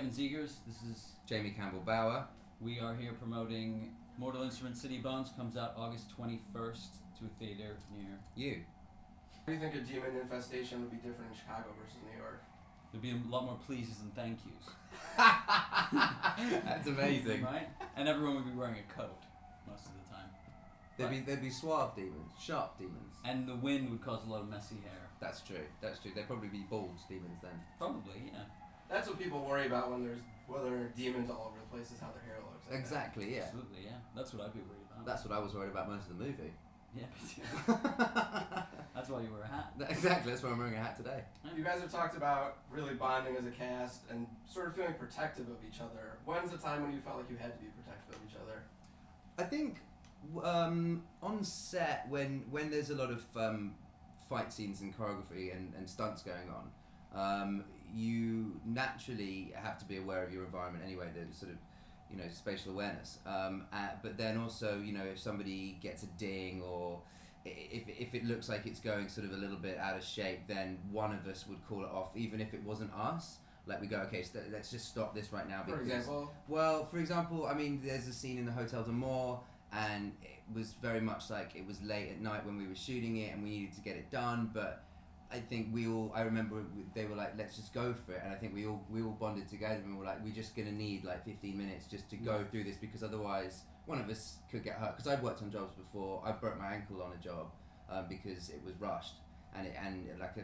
Kevin Zegers. This is Jamie Campbell Bauer. We are here promoting Mortal Instruments City Bones. Comes out August 21st to a theater near you. Do you think a demon infestation would be different in Chicago versus New York? There'd be a lot more pleases and thank yous. That's amazing. Right? And everyone would be wearing a coat most of the time. There'd be suave demons, sharp demons. And the wind would cause a lot of messy hair. That's true. They'd probably be bald demons then. Probably, yeah. That's what people worry about when there are demons all over the place, is how their hair looks. Exactly, yeah. Absolutely, yeah. That's what I'd be worried about. That's what I was worried about most of the movie. Yeah, me too. That's why you wear a hat. Exactly, that's why I'm wearing a hat today. You guys have talked about really bonding as a cast and sort of feeling protective of each other. When's the time when you felt like you had to be protective of each other? I think on set, when there's a lot of fight scenes and choreography and stunts going on, you naturally have to be aware of your environment anyway, the sort of, spatial awareness. But then also, if somebody gets a ding or if it looks like it's going sort of a little bit out of shape, then one of us would call it off, even if it wasn't us. Like we go, okay, so let's just stop this right now. Because, for example, I mean, there's a scene in the Hotel de Moore, and it was very much like it was late at night when we were shooting it, and we needed to get it done. But I think I remember they were like, let's just go for it, and I think we all bonded together and we were like, we're just gonna need like 15 minutes just to go through this, because otherwise one of us could get hurt. Because I've worked on jobs before. I broke my ankle on a job because it was rushed. And like a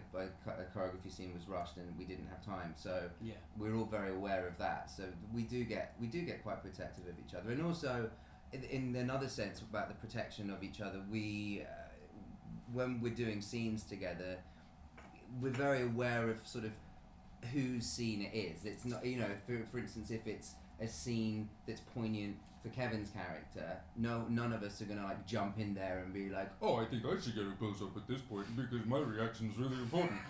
choreography scene was rushed and we didn't have time, so we're all very aware of that. So we do get quite protective of each other, and also in another sense about the protection of each other. We when we're doing scenes together, we're very aware of sort of whose scene it is. It's not, for instance, if it's a scene that's poignant for Kevin's character, none of us are gonna like jump in there and be like, oh, I think I should get a close up at this point because my reaction is really important.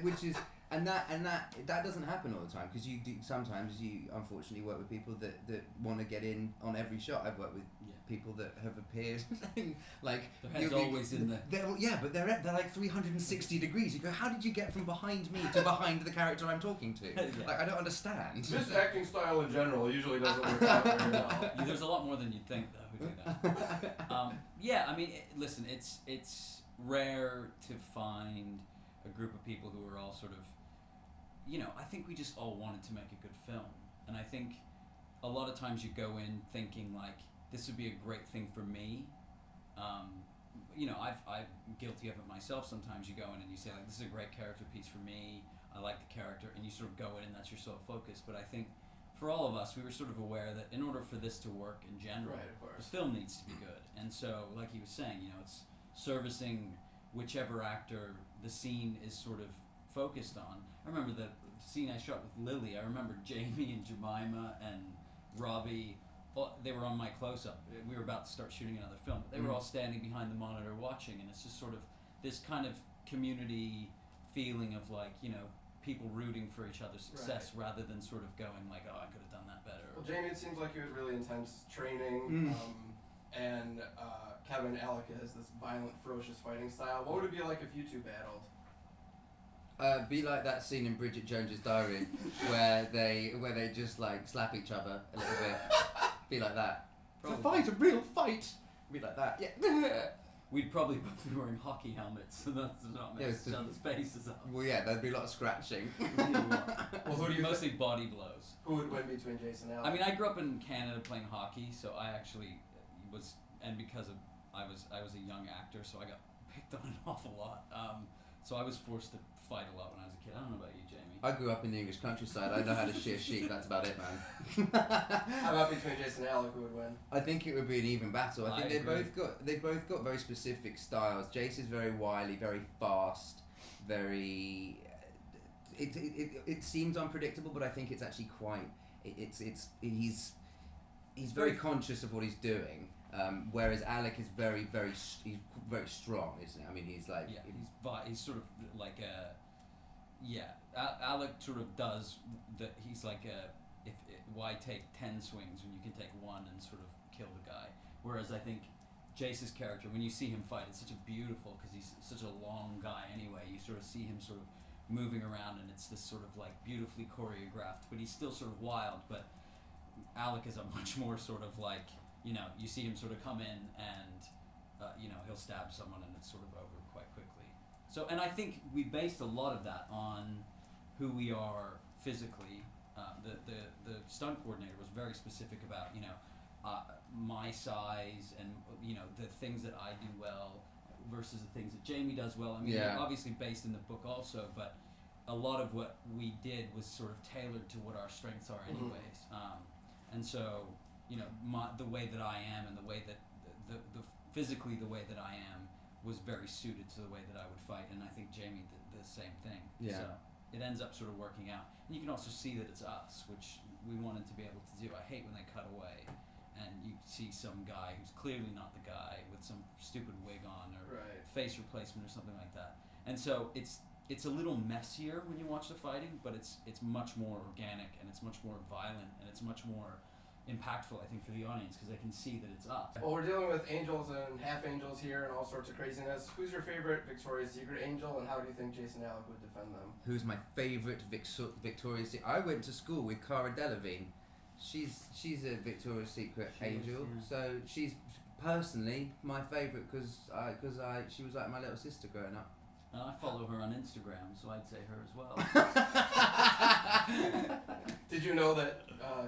Which is that doesn't happen all the time, because sometimes you unfortunately work with people that want to get in on every shot. I've worked with people that have appeared like their head's always in the but they're like 360 degrees. You go, how did you get from behind me to behind the character I'm talking to? Like, I don't understand. This acting style in general usually doesn't work out very well. There's a lot more than you'd think though who do that. I mean, listen, it's rare to find a group of people who are all sort of, I think we just all wanted to make a good film, and I think a lot of times you go in thinking like, this would be a great thing for me. I'm guilty of it myself. Sometimes you go in and you say like, this is a great character piece for me. I like the character, and you sort of go in and that's your sole focus. But I think for all of us, we were sort of aware that in order for this to work in general, the film needs to be good. And so, like he was saying, it's servicing whichever actor the scene is sort of focused on. I remember the scene I shot with Lily. I remember Jamie and Jemima and Robbie. Well, they were on my close-up. We were about to start shooting another film. But they were all standing behind the monitor watching, and it's just sort of this kind of community feeling of like, people rooting for each other's success rather than sort of going like, oh, I could have done that better. Well, Jamie, it seems like you had really intense training, and Kevin and Alec has this violent, ferocious fighting style. What would it be like if you two battled? Be like that scene in Bridget Jones's Diary where they just like slap each other a little bit. Be like that. Probably. It's a real fight. Be like that. Yeah. We'd probably both be wearing hockey helmets, so that's not mess each other's faces up. Well, yeah, there'd be a lot of scratching. Well, who do you mostly body blows? Who would win between Jason and Alec? I mean, I grew up in Canada playing hockey, so I actually was, and because of I was a young actor, so I got picked on an awful lot. So I was forced to fight a lot when I was a kid. I don't know about you, Jamie. I grew up in the English countryside. I know how to shear sheep. That's about it, man. How about between Jason and Alec, who would win? I think it would be an even battle. I think they agree. both got very specific styles. Jace is very wily, very fast, very. It seems unpredictable, but I think it's actually quite. He's very conscious of what he's doing. Whereas Alec is very strong, isn't he? I mean, he's like he's sort of like a Alec sort of does that. He's like why take 10 swings when you can take one and sort of kill the guy? Whereas I think Jace's character, when you see him fight, it's such a beautiful, because he's such a long guy anyway. You sort of see him sort of moving around, and it's this sort of like beautifully choreographed, but he's still sort of wild. But Alec is a much more sort of like, you see him sort of come in and he'll stab someone and it's sort of over quite quickly. So, and I think we based a lot of that on who we are physically. The stunt coordinator was very specific about my size and the things that I do well versus the things that Jamie does well. I mean, obviously based in the book also, but a lot of what we did was sort of tailored to what our strengths are anyways. And so, the way that I am and the way that the physically the way that I am was very suited to the way that I would fight, and I think Jamie did the same thing. Yeah. So it ends up sort of working out. And you can also see that it's us, which we wanted to be able to do. I hate when they cut away and you see some guy who's clearly not the guy with some stupid wig on or face replacement or something like that. And so it's a little messier when you watch the fighting, but it's much more organic and it's much more violent and it's much more impactful, I think, for the audience because they can see that it's us. Well, we're dealing with angels and half angels here and all sorts of craziness. Who's your favorite Victoria's Secret angel, and how do you think Jason Alec would defend them? Who's my favourite Victoria's Secret? I went to school with Cara Delevingne. She's a Victoria's Secret angel, so she's personally my favourite because she was like my little sister growing up. And I follow her on Instagram, so I'd say her as well. Did you know that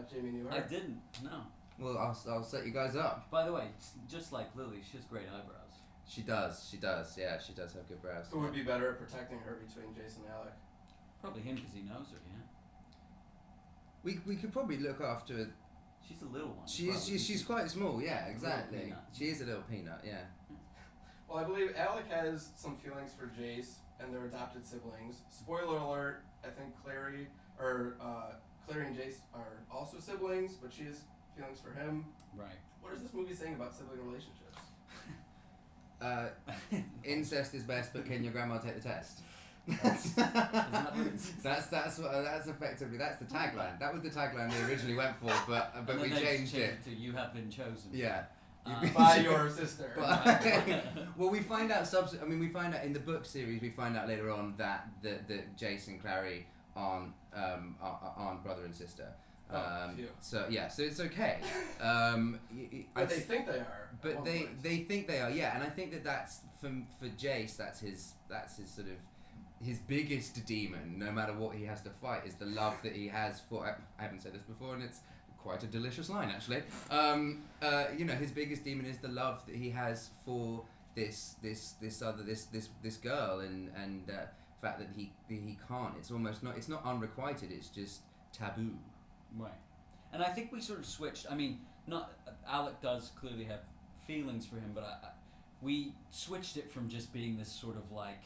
Jamie knew her? I didn't, no. Well, I'll set you guys up. By the way, just like Lily, she has great eyebrows. She does, yeah, she does have good brows. Who would be better at protecting her between Jason and Alec? Probably him because he knows her, We could probably look after her. She's a little one. She's quite small, yeah, exactly. Peanut. She is a little peanut, yeah. Well, I believe Alec has some feelings for Jace and their adopted siblings. Spoiler alert, I think Clary and Jace are also siblings, but she has feelings for him. Right. What is this movie saying about sibling relationships? Incest is best, but can your grandma take the test? That's effectively that's the tagline. That was the tagline they originally went for, but we changed it to "You have been chosen." Yeah. By your sister. Well, we find out we find out in the book series. We find out later on that Jace and Clary aren't brother and sister. So it's okay. But they think they are. But they think they are. Yeah, and I think that's for Jace. That's his sort of his biggest demon. No matter what he has to fight, is the love that he has for. I haven't said this before, and it's quite a delicious line actually. His biggest demon is the love that he has for this girl, and the fact that he can't. It's almost not. It's not unrequited. It's just taboo. Right. And I think we sort of switched. I mean, Alec does clearly have feelings for him, but we switched it from just being this sort of like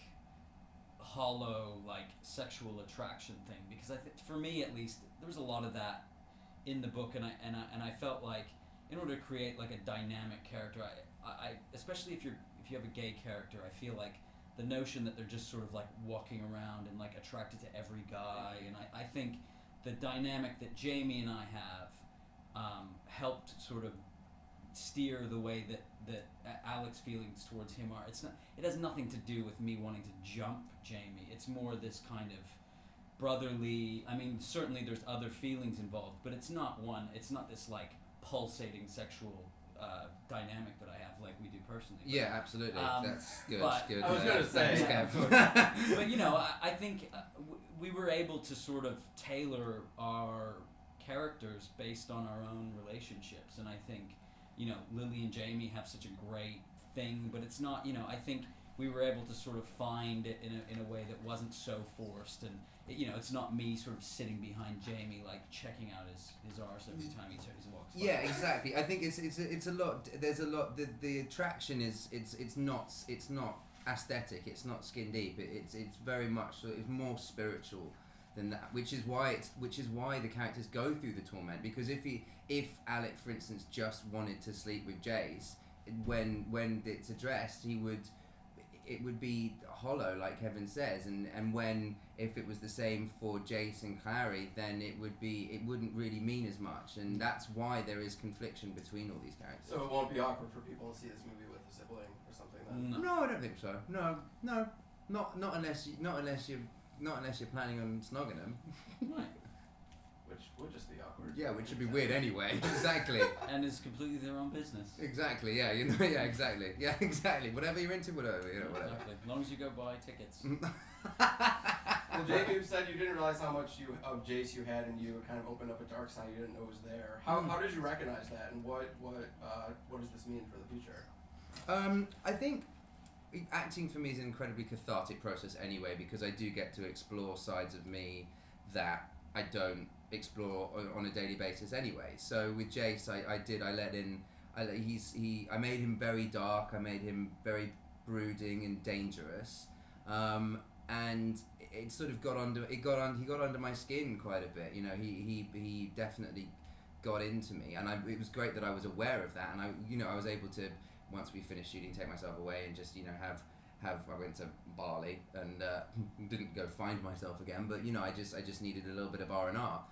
hollow like sexual attraction thing, because I think for me at least there was a lot of that in the book, and I felt like in order to create like a dynamic character, I especially if you have a gay character, I feel like the notion that they're just sort of like walking around and like attracted to every guy, and I think the dynamic that Jamie and I have helped sort of steer the way that Alec's feelings towards him are. It has nothing to do with me wanting to jump Jamie. It's more this kind of brotherly. I mean, certainly there's other feelings involved, but it's not this like pulsating sexual dynamic that I have like we do personally. Yeah, absolutely. That's good. Good. I was going to say, but I think we were able to sort of tailor our characters based on our own relationships, and I think Lily and Jamie have such a great thing, but it's not. I think we were able to sort of find it in a way that wasn't so forced, and it's not me sort of sitting behind Jamie like checking out his arse every time he walks by. Yeah, exactly. I think it's a lot. There's a lot. The attraction is it's not aesthetic. It's not skin deep. It's very much. It's more spiritual than that, which is why the characters go through the torment. Because if Alec, for instance, just wanted to sleep with Jace, when it's addressed, it would be hollow, like Kevin says, and if it was the same for Jace and Clary, then it wouldn't really mean as much, and that's why there is confliction between all these characters. So it won't be awkward for people to see this movie with a sibling or something then? No, I don't think so. No, not unless Not unless you're planning on snogging them. Right. Which would just be awkward. Yeah, which would be weird anyway. Exactly. And it's completely their own business. Exactly. Yeah. You know. Yeah. Exactly. Yeah. Exactly. Whatever you're into, whatever. You know. Whatever. Exactly. As long as you go buy tickets. Well, Jake, you said you didn't realize how much of Jace you had, and you kind of opened up a dark side you didn't know was there. How did you recognize that, and what does this mean for the future? I think acting for me is an incredibly cathartic process anyway, because I do get to explore sides of me that I don't explore on a daily basis anyway. So with Jace, I made him very dark. I made him very brooding and dangerous, and it sort of he got under my skin quite a bit. You know, he definitely got into me, and it was great that I was aware of that, and I was able to, once we finished shooting, take myself away and just I went to Bali and didn't go find myself again, but I just needed a little bit of R&R.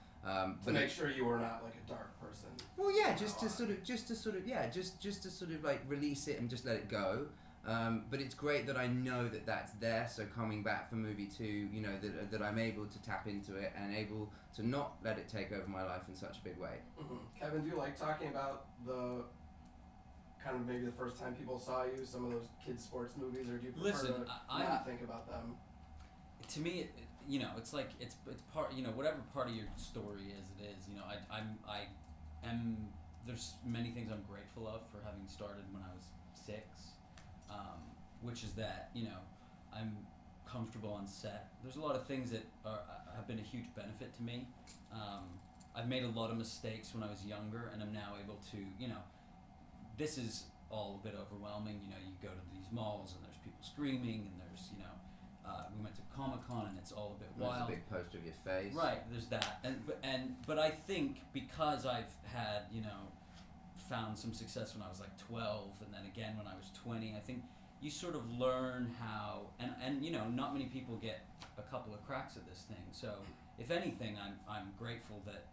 To make sure you were not like a dark person. Well, yeah, just to sort of like release it and just let it go. But it's great that I know that that's there. So coming back for movie 2, that I'm able to tap into it and able to not let it take over my life in such a big way. Mm-hmm. Kevin, do you like talking about the kind of maybe the first time people saw you, some of those kids' sports movies, or do you prefer to not think about them? To me, it's like it's part. Whatever part of your story is, it is. I am. There's many things I'm grateful of for having started when I was 6, which is that I'm comfortable on set. There's a lot of things that have been a huge benefit to me. I've made a lot of mistakes when I was younger, and I'm now able to this is all a bit overwhelming. You go to these malls and there's people screaming, and there's we went to Comic-Con and it's all a bit wild. There's a big poster of your face. Right, there's that, but I think because I've had found some success when I was like 12, and then again when I was 20, I think you sort of learn how, and not many people get a couple of cracks at this thing. So if anything, I'm grateful that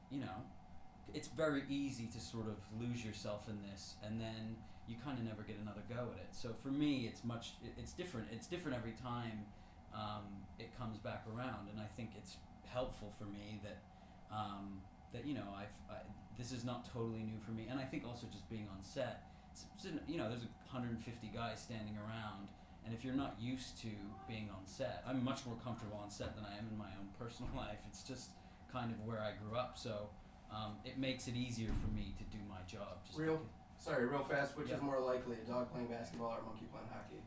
it's very easy to sort of lose yourself in this, and then you kind of never get another go at it. So for me, it's different. It's different every time it comes back around, and I think it's helpful for me that this is not totally new for me. And I think also just being on set, there's 150 guys standing around, and if you're not used to being on set, I'm much more comfortable on set than I am in my own personal life. It's just kind of where I grew up, so it makes it easier for me to do my job. Real fast, which is more likely, a dog playing basketball or a monkey playing hockey?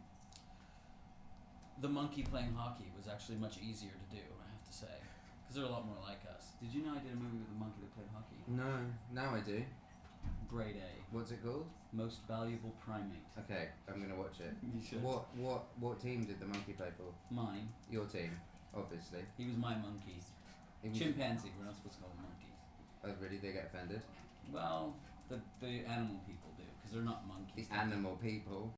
The monkey playing hockey was actually much easier to do, I have to say, because they're a lot more like us. Did you know I did a movie with a monkey that played hockey? No, now I do. Grade A. What's it called? Most Valuable Primate. Okay, I'm gonna watch it. You should. What team did the monkey play for? Mine. Your team, obviously. He was my monkey. Chimpanzee. We're not supposed to call them monkeys. Oh, really? They get offended? Well, the animal people do, because they're not monkeys. The animal people.